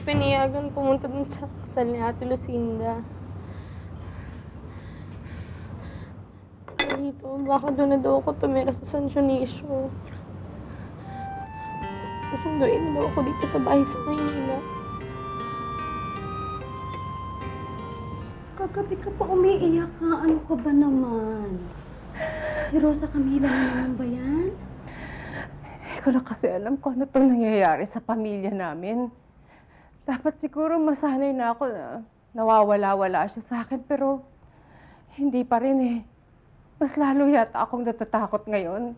pinayagan pumunta dun sa kasal ni Ate Lucinda. Dito, baka doon na daw ako tumira sa San Dionisio. Susunduin na daw ako dito sa bahay sa Maynila. Kagabi ka pa umiiyak ka. Ano ka ba naman? Si Rosa Camila na naman ba yan? Hindi ko na kasi alam kung ano itong nangyayari sa pamilya namin. Dapat siguro masanay na ako na nawawala-wala siya sa akin, pero hindi pa rin eh. Mas lalo yata akong natatakot ngayon.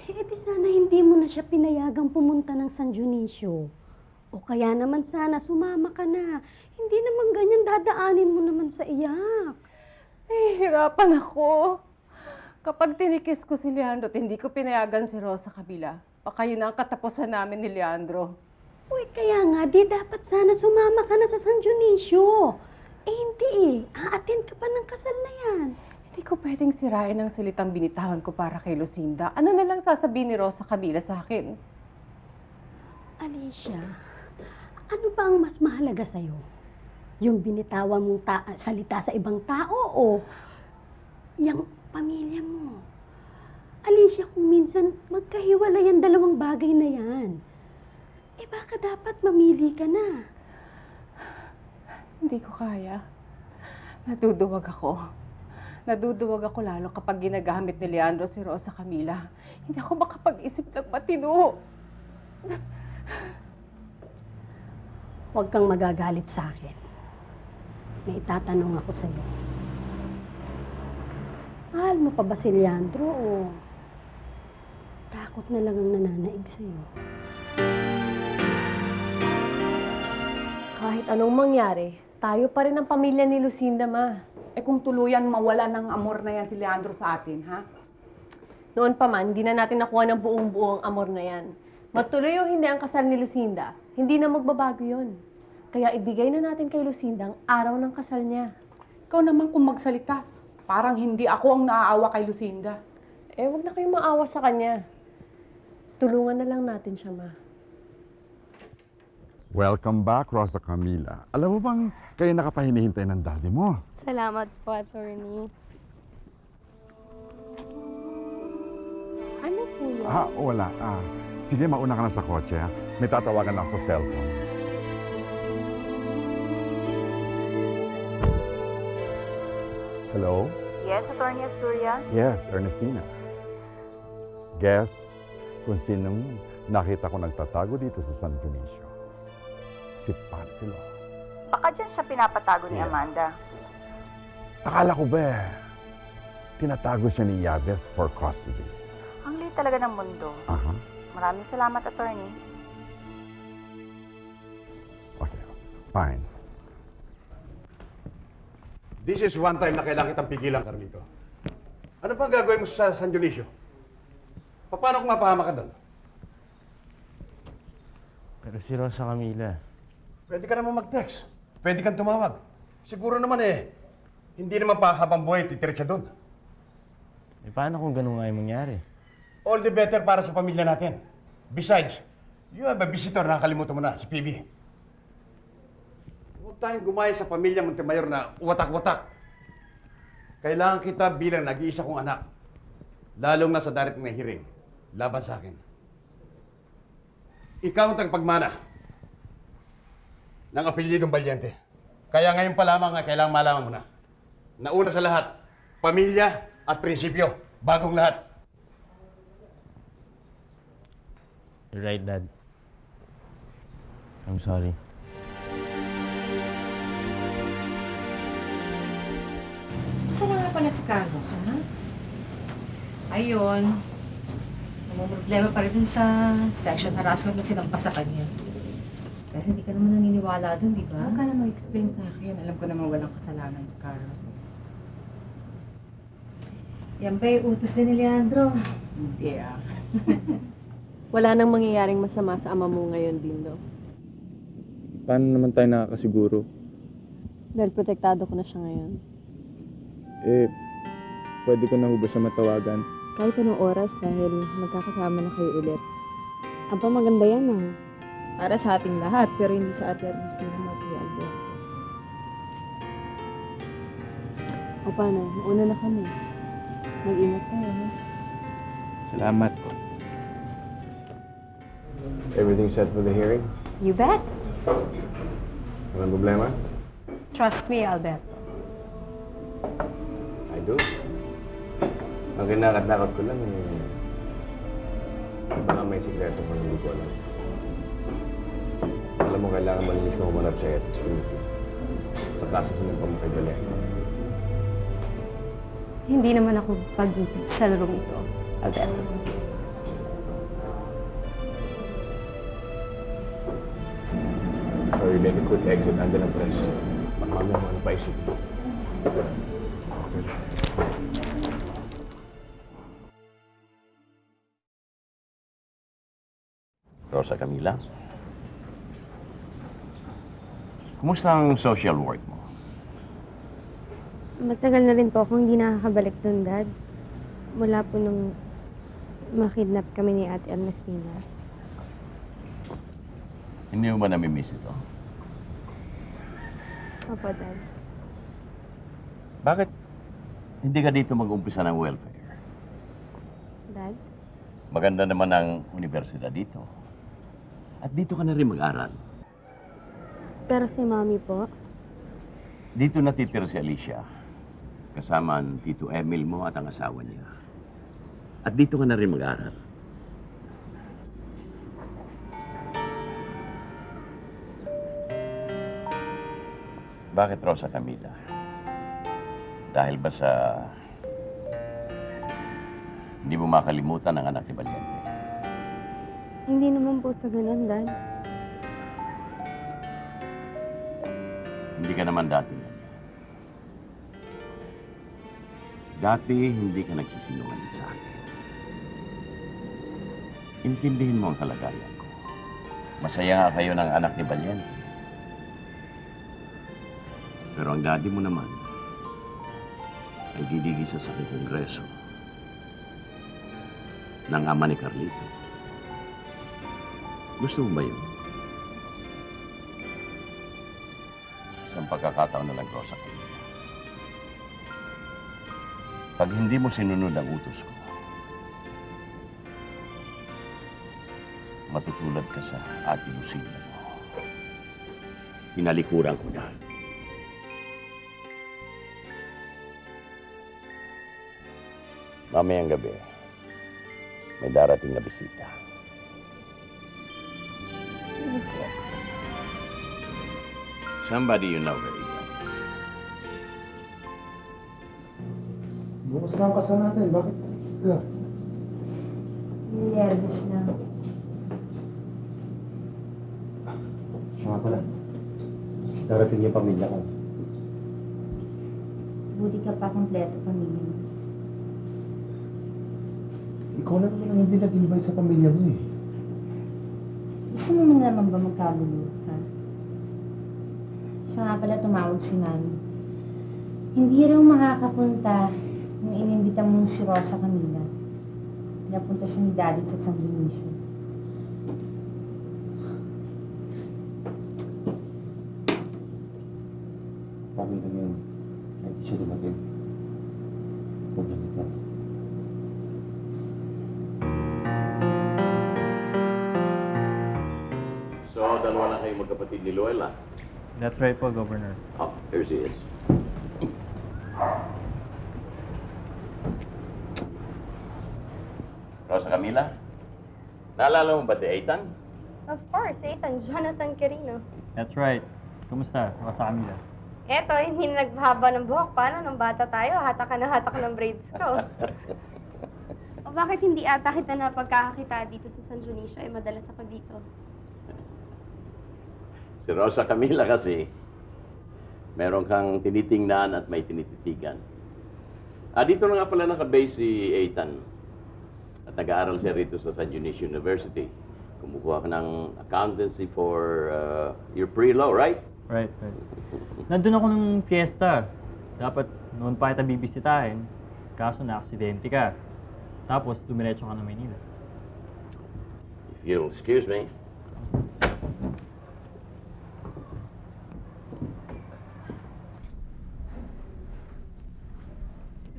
Eh, di sana hindi mo na siya pinayagang pumunta ng San Dionisio. O kaya naman sana sumama ka na. Hindi naman ganyan dadaanin mo naman sa iyak. Hirapan ako. Kapag tinikis ko si Leandro at hindi ko pinayagan si Rosa Camila, baka yun ang katapusan namin ni Leandro. Uy, kaya nga, di dapat sana sumama ka na sa San Dionisio. Eh, hindi eh. Aattend ka pa ng kasal na yan. Hindi ko pwedeng sirain ang silitang binitawan ko para kay Lucinda. Ano na lang sasabihin ni Rosa Camila sa akin? Alicia, ano ba ang mas mahalaga sa'yo? Yung binitawan mong salita sa ibang tao o yung pamilya mo? Alicia, kung minsan magkahiwalay ang dalawang bagay na yan, eh baka dapat mamili ka na. Hindi ko kaya. Naduduwag ako. Naduduwag ako lalo kapag ginagamit ni Leandro si Rosa Camila. Hindi ako makapag-isip ng matino. Huwag kang magagalit sa akin. May itatanong ako sa'yo. Mahal mo pa ba si Leandro o takot na lang ang nananaig sa'yo? Kahit anong mangyari, tayo pa rin ang pamilya ni Lucinda, Ma. Eh kung tuluyan mawala ng amor na yan si Leandro sa atin, ha? Noon pa man, hindi na natin nakuha ng buong-buong amor na yan. Matuloy o hindi ang kasal ni Lucinda, hindi na magbabago yon. Kaya ibigay na natin kay Lucinda ang araw ng kasal niya. Ikaw naman kung magsalita, parang hindi ako ang naaawa kay Lucinda. Eh, wag na kayong maawa sa kanya. Tulungan na lang natin siya, Ma. Welcome back, Rosa Camila. Alam mo bang kayo nakapahinihintay ng daddy mo? Salamat po, Attorney. Ano po yun? Wala. Sige, mauna ka na sa kotse, ha? May tatawagan lang sa cellphone. Hello? Yes, Attorney Asturias? Yes, Ernestina. Guess kung sinong nakita ko nagtatago dito sa San Dionisio. Si Panfilo. Baka dyan siya pinapatago ni Yeah. Amanda. Akala ko ba, tinatago siya ni Yabes for custody. Ang liit talaga ng mundo. Aha. Maraming salamat, Attorney. Okay, fine. This is one time na kailangan kitang pigilan, Carlito. Ano pang gagawin mo sa San Dionisio? Paano kung mapahama ka doon? Pero si Rosa Camila, Pwede ka naman mag-text. Pwede kang tumawag. Siguro naman hindi naman pa habang buhay titirit siya doon. eh paano kung ganun nga yung mangyari? All the better para sa pamilya natin. Besides, you have a visitor na nakalimutan mo na, si PB. Huwag tayong gumaya sa pamilya Montemayor na watak-watak. Kailangan kita bilang nag-iisa kong anak. Lalong na sa darating na hearing, laban sa akin. Ikaw ang tagapagmana ng apelyidong Valiente. Kaya ngayon pa lamang kailangan malaman mo na. Nauna sa lahat, pamilya at prinsipyo, bagong lahat. You're right, Dad. I'm sorry. Gusto mo na pala si Carlos, ha? Ayun. Namumroblema pa rin dun sa sexual harassment na sinampa sa kanya. Pero hindi ka naman naniniwala dun, di ba? Huwag ka na mag-explain sa akin. Alam ko naman walang kasalanan si Carlos. Yan ba yung utos din ni Leandro? Hindi Wala nang mangyayaring masama sa ama mo ngayon, Dindo. Paano naman tayo nakakasiguro? Dahil protektado ko na siya ngayon. Eh, pwede ko na ho ba siya matawagan? Kahit anong oras dahil magkakasama na kayo ulit. Aba, maganda yan, ah. Para sa ating lahat, pero hindi sa Ate Ernestina at Kuya Alberto. O paano? Nauna na kami. Mag-ingat kayo, ha? Salamat po. Everything set for the hearing? You bet. Walang problema? Trust me, Alberto. I do. Ang kinakatakot ko lang baka may sikreto kung hindi ko alam. Alam mo, kailangan malinis ka humarap sa ethics committee. Sa kaso sinumpa mo kay Belen. Hindi naman ako pagdito sa larong ito, Alberto. So you make a quick exit under the press. Baka mamaya ano pa isip mo. Rosa Camila? Kumusta ang social work mo? Matagal na rin po akong hindi nakakabalik doon, Dad. Mula po nung makidnap kami ni Ate Ernestina. Hindi mo ba namimiss ito? Opo, Dad. Bakit hindi ka dito mag-umpisa ng welfare? Dad? Maganda naman ang universidad dito. At dito ka na rin mag-aral. Pero si Mommy po, Dito natitira si Alicia. Kasama ang Tito Emil mo at ang asawa niya. At dito ka na rin mag-aral. Bakit, Rosa Camila? Dahil ba sa hindi mo makalimutan ang anak ni Valiente? hindi naman po sa ganun, Dad. Hindi ka naman dati ganyan. Dati hindi ka nagsisinungaling sa akin. Intindihin mo ang kalagayan ko. Masaya nga kayo ng anak ni Valiente. Pero ang daddy mo naman ay didigisa sa kongreso ng ama ni Carlito. Gusto mo ba yun? Isang pagkakataon na lang, Rosa Camila. Pag hindi mo sinunod ang utos ko, matutulad ka sa Ate Lucina mo. Hinalikuran ko na. Mamayang gabi, may darating na bisita. Somebody you know very well. Bukas na ang kasal natin. Bakit? Nervous na. Siya nga pala. Darating yung pamilya ko. Buti ka pa kompleto pamilya mo. Ikaw na naman ang hindi nag-invite sa pamilya mo eh. Gusto mo naman ba magkagulo, ha? Siya nga pala tumawag si Mami. Hindi raw makakapunta nung inimbita mong si Rosa Camila. Napunta siya ni Daddy sa San Dionisio. Pamilya mo yun. Kahit di siya dumating. Huwag niya ito. So, dalawa na kayong magkapatid ni Luella. That's right po, Governor. Oh, here she is. Rosa Camila, naalala mo ba si Ethan? Of course, Ethan, Jonathan Quirino. That's right. Kumusta, Rosa Camila? Eto, hindi na naghaba ng buhok. Paano nung bata tayo? Hatak ka na hatak ng braids ko. O bakit hindi ata kita na pagkakakita dito sa San Dionisio? Eh, madalas ako dito. Si Rosa Camila kasi, meron kang tinitingnan at may tinititigan. Dito na nga pala nakabase si Ethan. At nag-aaral siya rito sa San Dionisio University. Kumukuha ka ng accountancy for your pre-law, right? Right. Nandun ako ng fiesta. Dapat noon pa kita bibisitahin. Kaso na-aksidente ka. Tapos dumiretso ka ng Maynila. If you'll excuse me.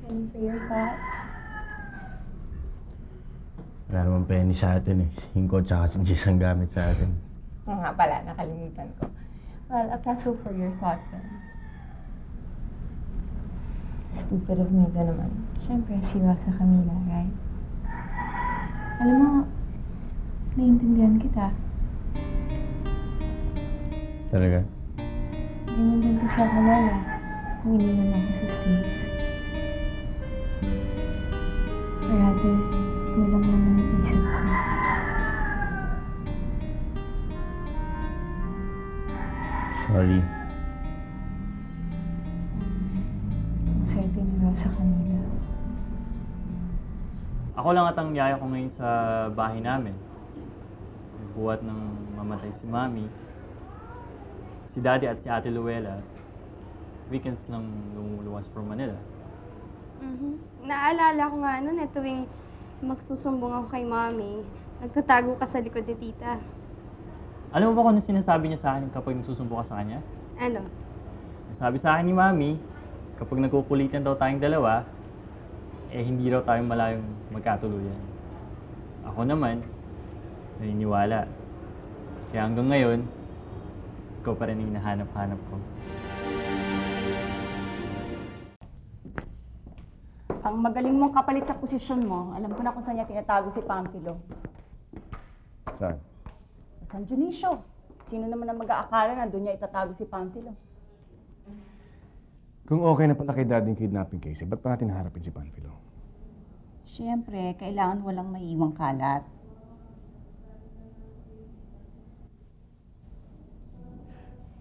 Penny for your thought. Wala naman penny sa atin eh. 5 tsaka si Jess ang gamit sa atin. Oo nga pala, nakalimutan ko. Well, a peso for your thought then. Stupid of me ka naman. Siyempre, si Rosa Camila, right? Alam mo, naiintindihan kita. Talaga? Ganyan din kasi ako, Lola. Kung iniwan ako sa States. Parate, kulang naman ang isip ko. Sorry. Ang swerte ni Rosa Camila. Ako lang at ang yaya ko ngayon sa bahay namin. Buhat ng mamatay si Mami, si Daddy at si Ate Luella, weekends lang lumuluwas from Manila. Naalala ko nga nun, tuwing magsusumbong ako kay Mami, nagtatago ka sa likod ni Tita. Alam mo ba kung ano sinasabi niya sa akin kapag nagsusumbo ka sa kanya? Ano? Sabi sa akin ni Mami, kapag nagkukulitan daw tayong dalawa, hindi raw tayong malayong magkatuluyan. Ako naman, naniniwala. Kaya hanggang ngayon, ikaw pa rin ang hinahanap-hanap ko. Ang magaling mong kapalit sa posisyon mo, alam ko na kung saan niya tinatago si Pamphilo. Saan? Sa San Dionisio. Sino naman ang mag-aakala na doon niya itatago si Pamphilo? Kung okay na pala kay Daddy yung kidnapping case, ba't pa natin harapin si Panfilo? Siyempre, kailangan walang maiiwang kalat.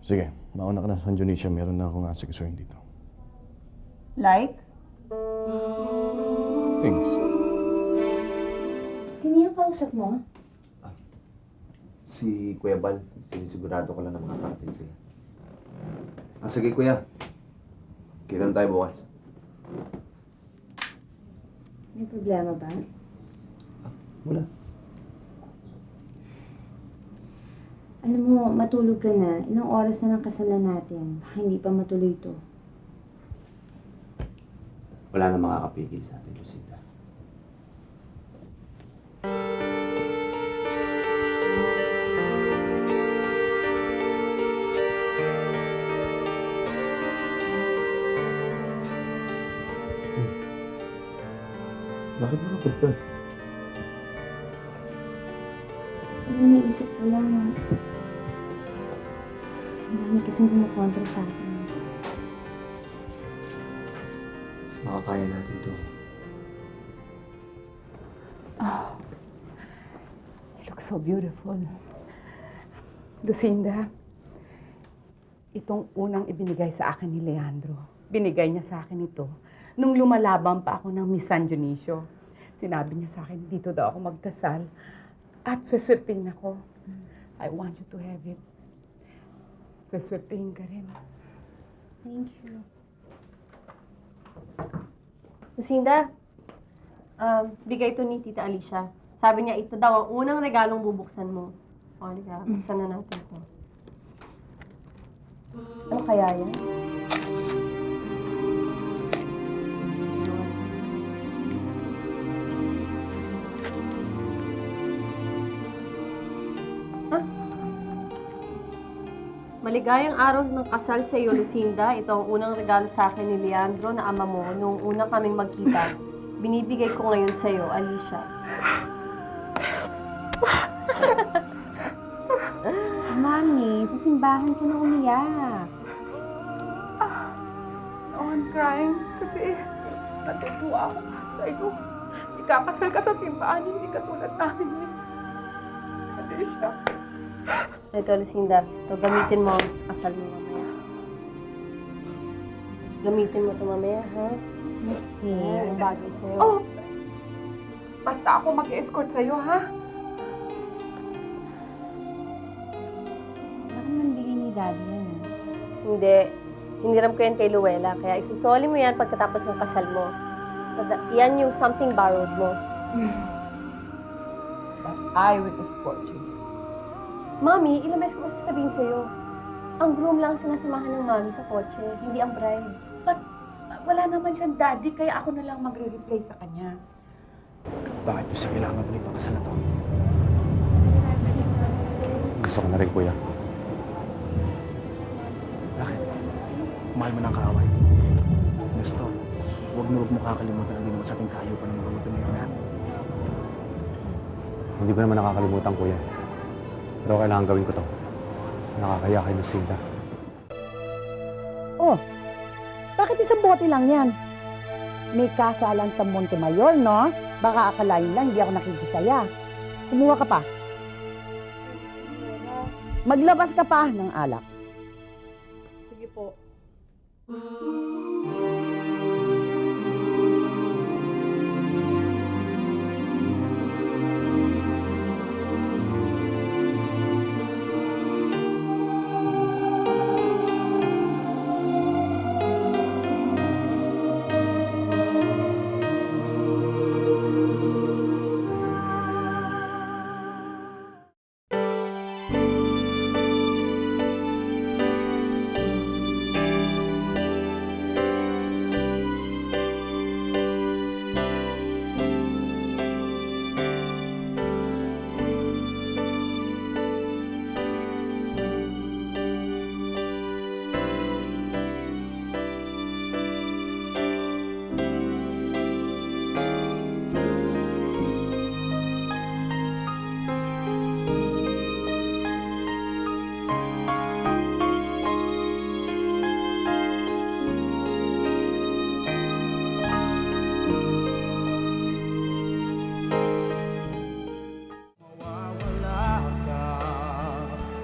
Sige, mauna ka na sa San Dionisio. Meron na akong asikasuhin dito. Like? Thanks. Sino yung kausap mo? Si Kuya Bal. Sinisigurado ko lang na makakarating sila. Sige Kuya. Kita na tayo bukas. May problema ba? Wala. Alam mo, matulog ka na. Ilang oras na ng kasal na natin. Baka hindi pa matuloy to. Wala na makakapigil sa atin, Lucinda. Bakit mo napunta? Ano naisip ko lang, ang dami kasing kumukontra sa atin. Makakaya natin to. Oh, you look so beautiful. Lucinda, itong unang ibinigay sa akin ni Leandro. Binigay niya sa akin ito nung lumalaban pa ako ng Miss San Dionisio. Sinabi niya sa akin, dito daw ako magkasal at sweswertehin ako. I want you to have it. Sweswertehin ka rin. Thank you. Lucinda, bigay ito ni Tita Alicia. Sabi niya, ito daw ang unang regalong bubuksan mo. O, halika, buksan na natin ito. Ano kaya yan? Maligayang araw ng kasal sa iyo, Lucinda. Ito ang unang regalo sa akin ni Leandro na ama mo noong una kaming magkita. Binibigay ko ngayon sa iyo, Alicia. Mami, sa simbahan ka na umiyak. I'm crying kasi natutuwa ako sa iyo. Ikakasal ka sa simbahan, hindi katulad namin eh. Alicia. Ito, Lucinda. Ito, gamitin mo sa kasal mo mamaya. Gamitin mo ito mamaya, ha? Okay. Ang bagay sa'yo. Oh! Basta ako mag-escort sa'yo, ha? Baka nandingin ni Daddy yan. Hindi. Hiniram ko yan kay Luella. Kaya isusoli mo yan pagkatapos ng kasal mo. Yan yung something borrowed mo. But I will escort you. Mami, ilang beses ko ba sasabihin sa'yo? Ang groom lang ang sinasamahan ng mami sa kotse, hindi ang bride. Wala naman siyang daddy, kaya ako na lang magre-replace sa kanya. Bakit kasi kailangan mo yung pakasal na to? Gusto ko na rin, kuya. Bakit? Mahal mo ng kaaway. Gusto, huwag mo kakalimutan na din mo sa ating kayo pa ng mga tumiyo na. Hindi ko naman nakakalimutan, kuya. Pero kailangan gawin ko to. Nakakaya kay Lucinda. Oh, bakit isang bote lang yan? May kasalan sa Montemayor, no? Baka akalain lang, hindi ako nakikisaya. Kumuha ka pa. Maglabas ka pa ng alak. Sige po.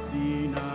Di na